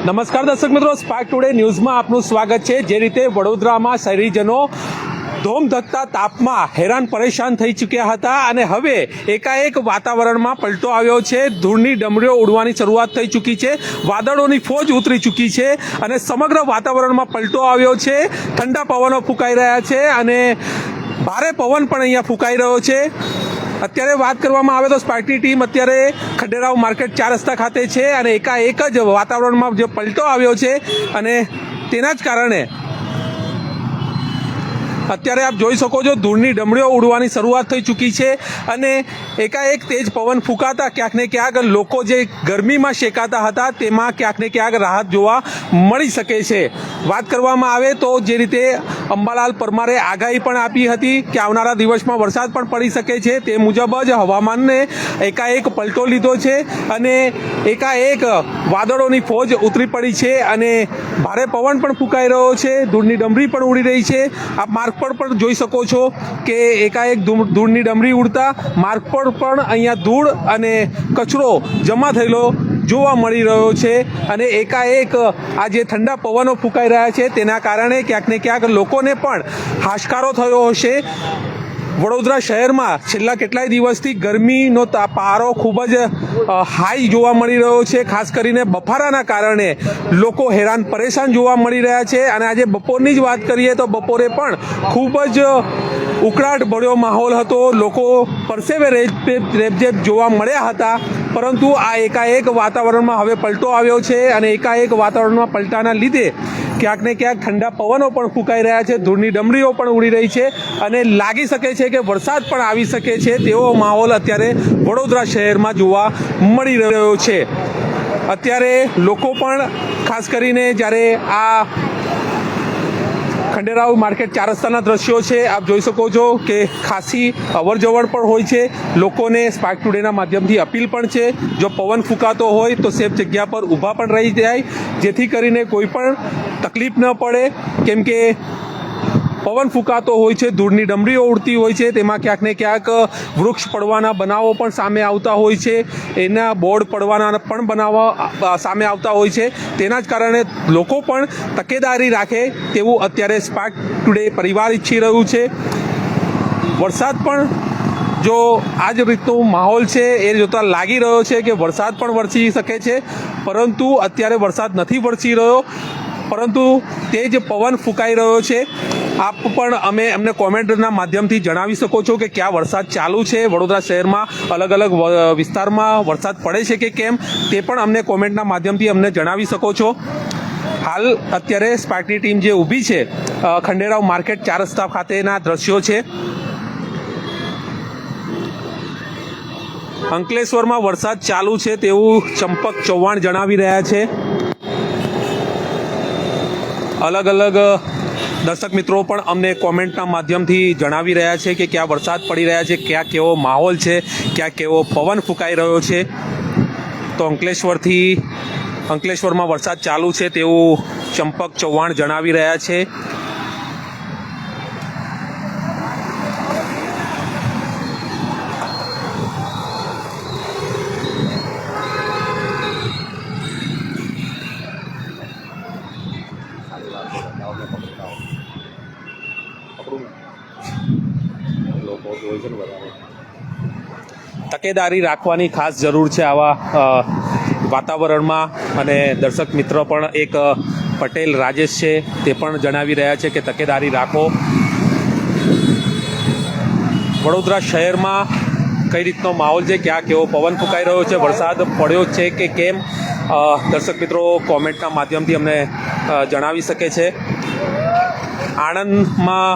નમસ્કાર દર્શક મિત્રો, સ્પાર્ક ટુડે ન્યૂઝમાં આપનું સ્વાગત છે। જે રીતે વડોદરામાં શહેરીજનો ધોમધકતા તાપમાં હેરાન પરેશાન થઈ ચૂક્યા હતા અને હવે એકાએક વાતાવરણમાં પલટો આવ્યો છે। ધૂળની ડમરીઓ ઉડવાની શરૂઆત થઈ ચૂકી છે, વાદળોની ફોજ ઉતરી ચૂકી છે અને સમગ્ર વાતાવરણમાં પલટો આવ્યો છે। ઠંડા પવનો ફૂંકાઈ રહ્યા છે અને ભારે પવન પણ અહીંયા ફૂંકાઈ રહ્યો છે। અત્યારે વાત કરવામાં આવે તો સ્પાર્કની ટીમ અત્યારે ખંડેરાવ માર્કેટ 4 રસ્તા ખાતે છે અને એકાએક જ વાતાવરણમાં જે પલટો આવ્યો છે અને તેના જ કારણે અત્યારે આપ જોઈ શકો છો ધૂળની ડમરીઓ ઉડવાની શરૂઆત થઈ ચૂકી છે અને એકાએક તેજ પવન ફૂંકાતા ક્યાંક ને ક્યાંક લોકો જે ગરમીમાં શેકાતા હતા તેમાં ક્યાંક ને ક્યાંક રાહત જોવા મળી શકે છે। વાત કરવામાં આવે તો જે રીતે અંબાલાલ પરમારે આગાહી પણ આપી હતી કે આવનારા દિવસમાં વરસાદ પણ પડી શકે છે, તે મુજબ જ હવામાનને એકાએક પલટો લીધો છે અને એકાએક વાદળોની ફોજ ઉતરી પડી છે અને ભારે પવન પણ ફૂંકાઈ રહ્યો છે, ધૂળની ડમરી પણ ઉડી રહી છે। આપ માર્ગ પર પણ જોઈ શકો છો કે એકાએક ધૂળની ડમરી ઉડતા માર્ગ પર પણ અહીંયા ધૂળ અને કચરો જમા થયેલો જોવા મળી રહ્યો છે અને એકાએક આ જે ઠંડા પવનો ફૂંકાઈ રહ્યા છે તેના કારણે ક્યાંક ને ક્યાંક લોકોને પણ હાશકારો થયો હશે। વડોદરા શહેરમાં છેલ્લા કેટલાય દિવસથી ગરમીનો પારો ખૂબ જ હાઈ જોવા મળી રહ્યો છે, ખાસ કરીને બફારાના કારણે લોકો હેરાન પરેશાન જોવા મળી રહ્યા છે અને આજે બપોરની જ વાત કરીએ તો બપોરે પણ ખૂબ જ ઉકળાટ ભર્યો માહોલ હતો, લોકો પરસેવે રેબઝેબ જોવા મળ્યા હતા। પરંતુ આ એકાએક વાતાવરણમાં હવે પલટો આવ્યો છે અને એકાએક વાતાવરણમાં પલટાના લીધે ક્યાંક ને ક્યાંક ઠંડા પવનો પણ ફૂંકાઈ રહ્યા છે, ધૂળની ડમરીઓ પણ ઉડી રહી છે અને લાગી શકે છે કે વરસાદ પણ આવી શકે છે તેવો માહોલ અત્યારે વડોદરા શહેરમાં જોવા મળી રહ્યો છે। અત્યારે લોકો પણ ખાસ કરીને જ્યારે આ ખંડેરાવ માર્કેટ 4 રસ્તાના દ્રશ્યો છે, આપ જોઈ શકો છો કે ખાસી અવરજવર પણ હોય છે। લોકોને સ્પાર્ક ટુડેના માધ્યમથી અપીલ પણ છે, જો પવન ફૂંકાતો હોય તો સેફ જગ્યા પર ઊભા પણ રહી જાય જેથી કરીને કોઈ પણ તકલીફ ન પડે, કેમ કે પવન ફૂંકાતો હોય છે, ધૂળની ડમરીઓ ઉડતી હોય છે, તેમાં ક્યાંક ને ક્યાંક વૃક્ષ પડવાના બનાવો પણ સામે આવતા હોય છે, એના બોર્ડ પડવાના પણ બનાવો સામે આવતા હોય છે। તેના જ કારણે લોકો પણ તકેદારી રાખે તેવું અત્યારે સ્પાર્ક ટુડે પરિવાર ઈચ્છી રહ્યું છે। વરસાદ પણ જો આ જ રીતનો માહોલ છે એ જોતા લાગી રહ્યો છે કે વરસાદ પણ વરસી શકે છે, પરંતુ અત્યારે વરસાદ નથી વરસી રહ્યો, પરંતુ તે જ પવન ફૂંકાઈ રહ્યો છે। આપ પણ અમને કોમેન્ટના માધ્યમથી જણાવી શકો છો કે ક્યાં વરસાદ ચાલુ છે, વડોદરા શહેરમાં અલગ અલગ વિસ્તારમાં વરસાદ પડે છે કે કેમ, તે પણ અમને કોમેન્ટના માધ્યમથી અમને જણાવી શકો છો। હાલ અત્યારે સ્પાર્કની ટીમ જે ઊભી છે ખંડેરાવ માર્કેટ 4 રસ્તા ખાતેના દ્રશ્યો છે। અંકલેશ્વરમાં વરસાદ ચાલુ છે તેવું ચંપક ચૌહાણ જણાવી રહ્યા છે। અલગ અલગ દર્શક મિત્રો પણ અમને કોમેન્ટના માધ્યમથી જણાવી રહ્યા છે કે ક્યાં વરસાદ પડી રહ્યા છે, ક્યાં કેવો માહોલ છે, ક્યાં કેવો પવન ફૂંકાઈ રહ્યો છે। તો અંકલેશ્વરમાં વરસાદ ચાલુ છે તેવું ચંપક ચૌહાણ જણાવી રહ્યા છે। તકેદારી રાખવાની ખાસ જરૂર છે આવા વાતાવરણમાં અને દર્શક મિત્ર પણ એક પટેલ રાજેશ છે તે પણ જણાવી રહ્યા છે કે તકેદારી રાખો। વડોદરા શહેરમાં કઈ રીતનો માહોલ છે, ક્યાં કેવો પવન ફૂંકાઈ રહ્યો છે, વરસાદ પડ્યો છે કે કેમ, દર્શક મિત્રો કોમેન્ટના માધ્યમથી અમને જણાવી શકે છે। આણંદમાં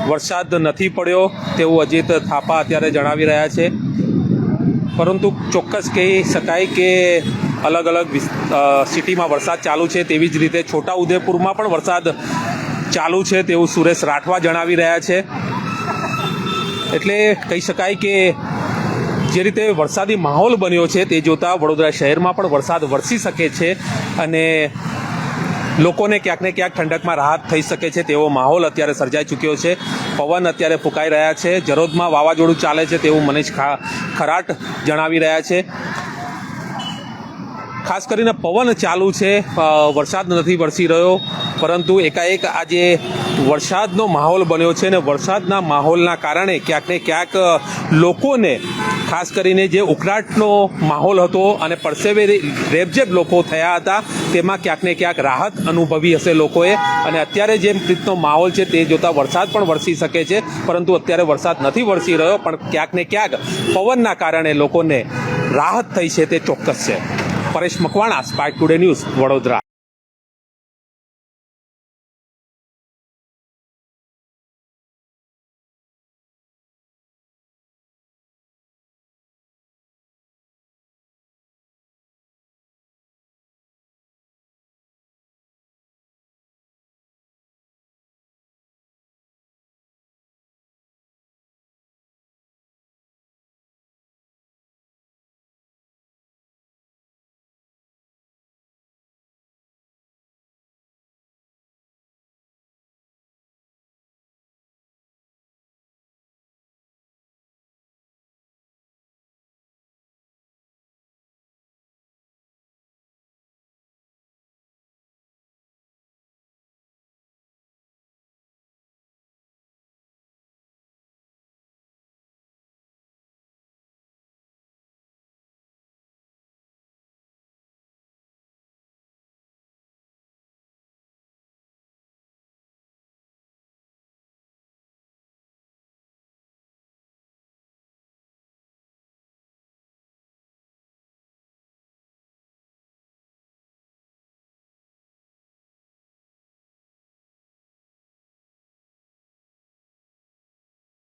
વરસાદ નથી પડ્યો તેવું અજીત થાપા અત્યારે જણાવી રહ્યા છે, પરંતુ ચોક્કસ કહી શકાય કે અલગ અલગ સિટીમાં વરસાદ ચાલુ છે, તેવી જ રીતે છોટાઉદેપુરમાં પણ વરસાદ ચાલુ છે તેવું સુરેશ રાઠવા જણાવી રહ્યા છે। એટલે કહી શકાય કે જે રીતે વરસાદી માહોલ બન્યો છે તે જોતાં વડોદરા શહેરમાં પણ વરસાદ વરસી શકે છે અને લોકોને ક્યાંક ને ક્યાંક ઠંડકમાં રાહત થઈ શકે છે તેવો માહોલ અત્યારે સર્જાઈ ચૂક્યો છે। પવન અત્યારે ફૂંકાઈ રહ્યા છે, જરોદમાં વાવાઝોડું ચાલે છે તેવું મનીષ ખરાટ જણાવી રહ્યા છે। ખાસ કરીને પવન ચાલુ છે, વરસાદ નથી વરસી રહ્યો, પરંતુ એકાએક આજે વરસાદનો માહોલ બન્યો છે અને વરસાદના માહોલના કારણે ક્યાંક ને ક્યાંક લોકોને ખાસ કરીને જે ઉકળાટનો માહોલ હતો અને પરસેવે રેબઝેબ લોકો થયા હતા તેમાં ક્યાંક ને ક્યાંક રાહત અનુભવી હશે લોકોએ. અને અત્યારે જે રીતનો માહોલ છે તે જોતા વરસાદ પણ વરસી શકે છે, પરંતુ અત્યારે વરસાદ નથી વરસી રહ્યો, પણ ક્યાંક ને ક્યાંક પવનના કારણે લોકોને રાહત થઈ છે તે ચોક્કસ છે. Paresh Makwana, spark today news, Vadodara.